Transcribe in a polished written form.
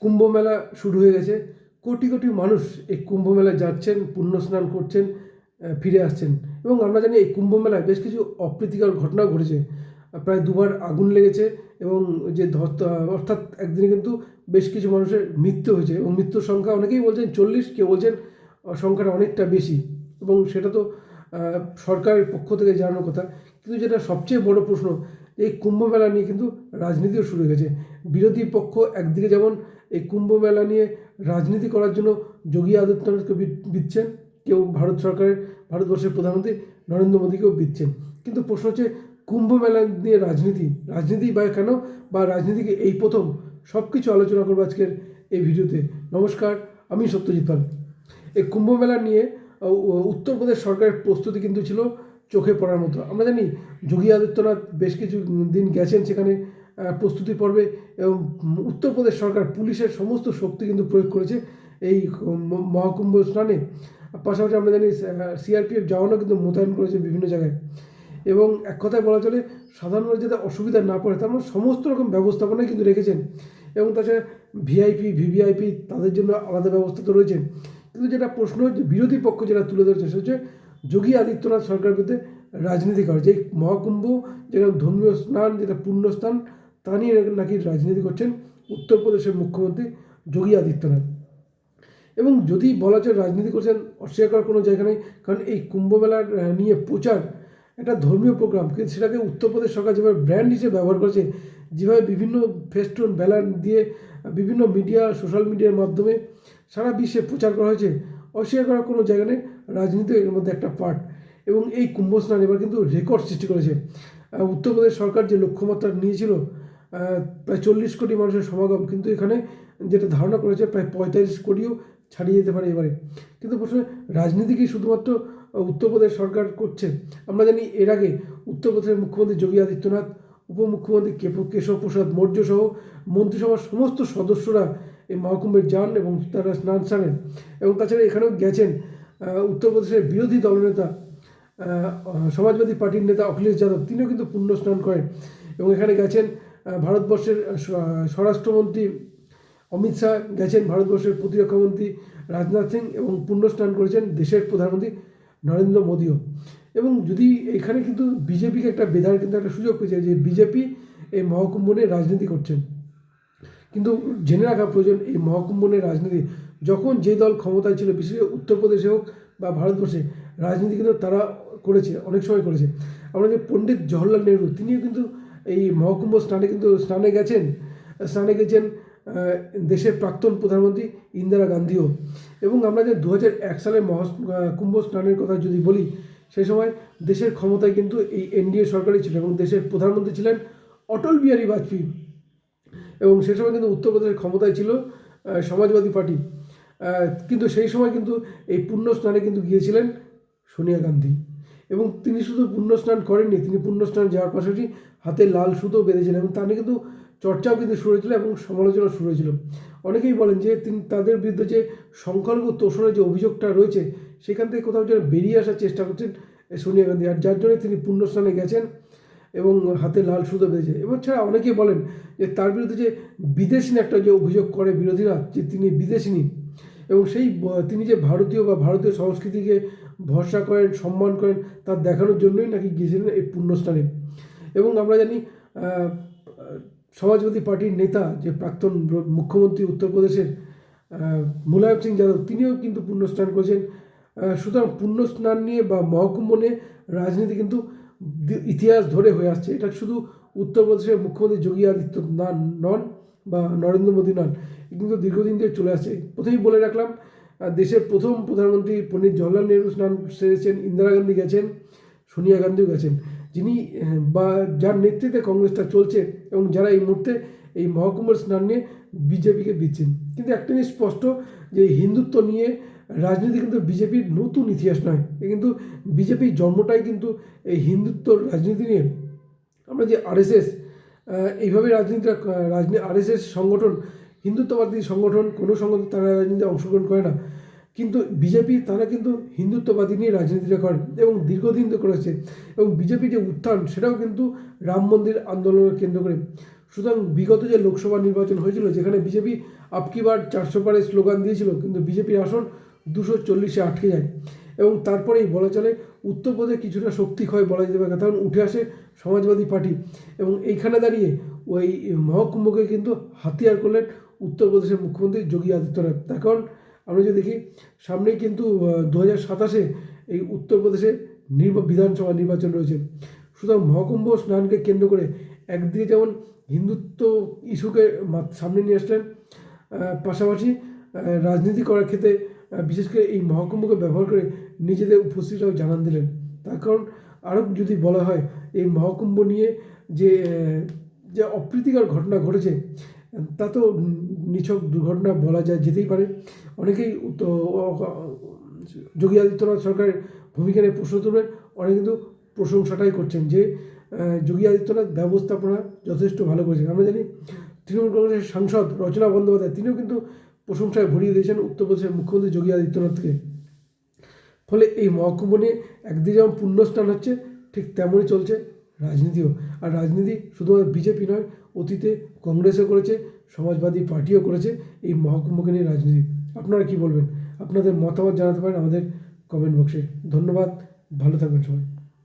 কুম্ভ মেলা শুরু হয়ে গেছে। কোটি কোটি মানুষ এই কুম্ভ মেলায় যাচ্ছেন, পুণ্য স্নান করছেন, ফিরে আসছেন। এবং আমরা জানি এই কুম্ভ মেলায় বেশ কিছু অপ্রীতিকর ঘটনাও ঘটেছে। প্রায় দুবার আগুন লেগেছে এবং যে অর্থাৎ একদিনে কিন্তু বেশ কিছু মানুষের মৃত্যু হয়েছে এবং মৃত্যুর সংখ্যা অনেকেই বলছেন 40, কেউ বলছেন সংখ্যাটা অনেকটা বেশি। এবং সেটা তো সরকারের পক্ষ থেকে জানানোর কথা। কিন্তু যেটা সবচেয়ে বড় প্রশ্ন, এই কুম্ভ মেলা নিয়ে কিন্তু রাজনীতিও শুরু হয়ে গেছে। বিরোধী পক্ষ একদিকে যেমন এই কুম্ভ মেলা নিয়ে রাজনীতি করার জন্য যোগী আদিত্যনাথকে বিচ্ছেন, কেউ ভারতবর্ষের প্রধানমন্ত্রী নরেন্দ্র মোদীকেও বিচ্ছেন। কিন্তু প্রশ্ন হচ্ছে, কুম্ভ মেলা নিয়ে রাজনীতি বা কেন, বা রাজনীতিকে এই প্রথম, সব কিছু আলোচনা করবো আজকের এই ভিডিওতে। নমস্কার, আমি সত্যজিৎ পাল। এই কুম্ভ মেলা নিয়ে উত্তরপ্রদেশ সরকারের প্রস্তুতি কিন্তু ছিল চোখে পড়ার মতো। আমরা জানি যোগী আদিত্যনাথ বেশ কিছু দিন গেছেন সেখানে প্রস্তুতি পর্বে, এবং উত্তরপ্রদেশ সরকার পুলিশের সমস্ত শক্তি কিন্তু প্রয়োগ করেছে এই মহাকুম্ভ স্নানে। পাশাপাশি আমরা জানি সিআরপিএফ জওয়ানও কিন্তু মোতায়েন করেছে বিভিন্ন জায়গায়। এবং এক কথায় বলা চলে, সাধারণ মানুষ যাতে অসুবিধা না পড়ে তার মানে সমস্ত রকম ব্যবস্থাপনাই কিন্তু রেখেছেন। এবং তাছাড়া ভিআইপি, ভিভিআইপি তাদের জন্য আলাদা ব্যবস্থা তো রয়েছে। কিন্তু যেটা প্রশ্ন, যে বিরোধী পক্ষ যেটা তুলে ধরছে সেটা হচ্ছে যোগী আদিত্যনাথ সরকারের বিরুদ্ধে রাজনীতি করে, যে মহাকুম্ভ যেটা ধর্মীয় স্নান, যেটা পুণ্যস্থান, তা নিয়ে নাকি রাজনীতি করছেন উত্তরপ্রদেশের মুখ্যমন্ত্রী যোগী আদিত্যনাথ। এবং যদি বলা যায় রাজনীতি করছেন, অস্বীকার করার কোনো জায়গা নেই। কারণ এই কুম্ভমেলার নিয়ে প্রচার একটা ধর্মীয় প্রোগ্রাম, কিন্তু সেটাকে উত্তরপ্রদেশ সরকার যেভাবে ব্র্যান্ড হিসেবে ব্যবহার করেছে, যেভাবে বিভিন্ন ফেস্টুন ব্যানার দিয়ে বিভিন্ন মিডিয়া, সোশ্যাল মিডিয়ার মাধ্যমে সারা বিশ্বে প্রচার করা হয়েছে, অস্বীকার করার কোনো জায়গা নেই। রাজনীতি এর মধ্যে একটা পার্ট। এবং এই কুম্ভ স্নান এবার কিন্তু রেকর্ড সৃষ্টি করেছে। উত্তরপ্রদেশ সরকার যে লক্ষ্যমাত্রা নিয়েছিল প্রায় 40 কোটি মানুষের সমাগম, কিন্তু এখানে যেটা ধারণা করেছে প্রায় 45 কোটিও ছাড়িয়ে যেতে পারে এবারে। কিন্তু প্রশ্নে, রাজনীতি কি শুধুমাত্র উত্তরপ্রদেশ সরকার করছে? আমরা জানি এর আগে উত্তরপ্রদেশের মুখ্যমন্ত্রী যোগী আদিত্যনাথ, উপমুখ্যমন্ত্রী কেশব প্রসাদ মৌর্য সহ মন্ত্রিসভার সমস্ত সদস্যরা এই মহাকুম্ভে যান এবং তারা স্নান সারেন। এবং তাছাড়া এখানেও গেছেন উত্তরপ্রদেশের বিরোধী দলনেতা, সমাজবাদী পার্টির নেতা অখিলেশ যাদব, তিনিও কিন্তু পুণ্য স্নান করেন। এবং এখানে গেছেন ভারতবর্ষের স্বরাষ্ট্রমন্ত্রী অমিত শাহ, গেছেন ভারতবর্ষের প্রতিরক্ষামন্ত্রী রাজনাথ সিং, এবং পুণ্য স্নান করেছেন দেশের প্রধানমন্ত্রী নরেন্দ্র মোদীও। এবং যদি এখানে কিন্তু বিজেপিকে একটা বেঁধার কিন্তু একটা সুযোগ পেয়েছে, যে বিজেপি এই মহাকুম্ভ নিয়ে রাজনীতি করছেন। কিন্তু জেনে রাখা প্রয়োজন, এই মহাকুম্ভ নিয়ে রাজনীতি যখন যে দল ক্ষমতায় ছিল, বিশেষ করে উত্তরপ্রদেশে হোক বা ভারতবর্ষে, রাজনীতি কিন্তু তারা করেছে, অনেক সময় করেছে। আমরা যে পণ্ডিত জওহরলাল নেহরু, তিনিও কিন্তু এই মহাকুম্ভ স্নানে গেছেন। দেশের প্রাক্তন প্রধানমন্ত্রী ইন্দিরা গান্ধীও। এবং আমরা যে 2001 সালে কুম্ভ স্নানের কথা যদি বলি, সেই সময় দেশের ক্ষমতায় কিন্তু এই এনডিএ সরকারই ছিল এবং দেশের প্রধানমন্ত্রী ছিলেন অটল বিহারী বাজপেয়ী। এবং সেই সময় কিন্তু উত্তরপ্রদেশের ক্ষমতায় ছিল সমাজবাদী পার্টি। কিন্তু সেই সময় কিন্তু এই পুণ্য স্নানে কিন্তু গিয়েছিলেন সোনিয়া গান্ধী। এবং তিনি শুধু পুণ্য স্নান করেননি, তিনি পুণ্য স্নান যাওয়ার পাশাপাশি হাতে লাল সুতো বেঁধেছিলেন, এবং তা নিয়ে কিন্তু চর্চাও কিন্তু শুরু হয়েছিল এবং সমালোচনা শুরু হয়েছিল। অনেকেই বলেন যে তিনি তাদের বিরুদ্ধে যে সংখ্যালঘু তোষণের যে অভিযোগটা রয়েছে, সেখান থেকে কোথাও যেন বেরিয়ে আসার চেষ্টা করছেন সোনিয়া গান্ধী, আর যার জন্য তিনি পুণ্য স্নানে গেছেন এবং হাতে লাল সুতো বেঁধেছে। এবং ছাড়া অনেকেই বলেন যে তার বিরুদ্ধে যে বিদেশিনী একটা যে অভিযোগ করে বিরোধীরা, যে তিনি বিদেশিনী, এবং তিনি যে ভারতীয় বা ভারতীয় সংস্কৃতিকে ভরসা করেন, সম্মান করেন, তা দেখানোর জন্যই নাকি গিয়েছিলেন এই পুণ্যস্থানে। এবং আমরা জানি সমাজবাদী পার্টির নেতা, যে প্রাক্তন মুখ্যমন্ত্রী উত্তরপ্রদেশের মুলায়ম সিং যাদব, তিনিও কিন্তু পুণ্যস্নান করেছেন। সুতরাং পুণ্যস্নান নিয়ে বা মহাকুম্ভ নিয়ে রাজনীতি কিন্তু ইতিহাস ধরে হয়ে আসছে। এটা শুধু উত্তরপ্রদেশের মুখ্যমন্ত্রী যোগী আদিত্যনাথ নন বা নরেন্দ্র মোদী নন, কিন্তু দীর্ঘদিন ধরে চলে আসছে। প্রথমেই বলে রাখলাম, দেশের প্রথম প্রধানমন্ত্রী পণ্ডিত জওহরলাল নেহরু স্নান সেরেছেন, ইন্দিরা গান্ধী গেছেন, সোনিয়া গান্ধীও গেছেন, যিনি বা যার নেতৃত্বে কংগ্রেসটা চলছে, এবং যারা এই মুহূর্তে এই মহাকুম্ভের স্নান নিয়ে বিজেপিকে দিচ্ছেন। কিন্তু একটা জিনিস স্পষ্ট, যে হিন্দুত্ব নিয়ে রাজনীতি কিন্তু বিজেপির নতুন ইতিহাস নয়। কিন্তু বিজেপির জন্মটাই কিন্তু এই হিন্দুত্বর রাজনীতি নিয়ে। আমরা যে আরএসএস, এইভাবে আরএসএস সংগঠন হিন্দুত্ববাদী সংগঠন, কোনো সংগঠন তারা রাজনীতিতে অংশগ্রহণ করে না। কিন্তু বিজেপি, তারা কিন্তু হিন্দুত্ববাদী নিয়ে রাজনীতিটা করেন এবং দীর্ঘদিন তো করেছে। এবং বিজেপি যে উত্থান, সেটাও কিন্তু রাম মন্দির আন্দোলনকে কেন্দ্র করে। সুতরাং বিগত যে লোকসভা নির্বাচন হয়েছিল, যেখানে বিজেপি আপকি বার 400 পারের স্লোগান দিয়েছিল, কিন্তু বিজেপির আসন 240-এ আটকে যায়। এবং তারপরেই বলা চলে উত্তরপ্রদেশে কিছুটা শক্তি ক্ষয় বলা যেতে পারে, কারণ উঠে আসে সমাজবাদী পার্টি। এবং এইখানে দাঁড়িয়ে ওই মহাকুম্ভকে কিন্তু হাতিয়ার করলেন উত্তরপ্রদেশের মুখ্যমন্ত্রী যোগী আদিত্যনাথ। তার কারণ আমরা যদি দেখি, সামনেই কিন্তু 2027-এ এই উত্তরপ্রদেশে বিধানসভা নির্বাচন রয়েছে। সুতরাং মহাকুম্ভ স্নানকে কেন্দ্র করে একদিকে যেমন হিন্দুত্ব ইস্যুকে সামনে নিয়ে আসলেন, পাশাপাশি রাজনীতি করার ক্ষেত্রে বিশেষ করে এই মহাকুম্ভকে ব্যবহার করে নিজেদের উপস্থিতিটাও জানান দিলেন। তার কারণ আরও যদি বলা হয়, এই মহাকুম্ভ নিয়ে যে যে অপ্রীতিকর ঘটনা ঘটেছে, তা তো নিছক দুর্ঘটনা বলা যেতেই পারে। অনেকেই তো যোগী আদিত্যনাথ সরকারের ভূমিকা নিয়ে প্রশ্ন তুলবেন, অনেকে কিন্তু প্রশংসাটাই করছেন যে যোগী আদিত্যনাথ ব্যবস্থাপনা যথেষ্ট ভালো করেছেন। আমরা জানি তৃণমূল কংগ্রেসের সাংসদ রচনা বন্দ্যোপাধ্যায় তিনিও কিন্তু প্রশংসায় ভরিয়ে দিয়েছেন উত্তরপ্রদেশের মুখ্যমন্ত্রী যোগী আদিত্যনাথকে। ফলে এই মহাকুম্ভ নিয়ে একদিকে যেমন পুণ্যস্নান হচ্ছে, ঠিক তেমনই চলছে রাজনীতিও। আর রাজনীতি শুধুমাত্র বিজেপি নয়, অতীতে কংগ্রেসও করেছে, সমাজবাদী পার্টিও করেছে এই মহাকুম্ভকে নিয়ে রাজনীতি। আপনারা কি বলবেন? আপনাদের মতামত জানাতে পারেন আমাদের কমেন্ট বক্সে। ধন্যবাদ, ভালো থাকবেন সবাই।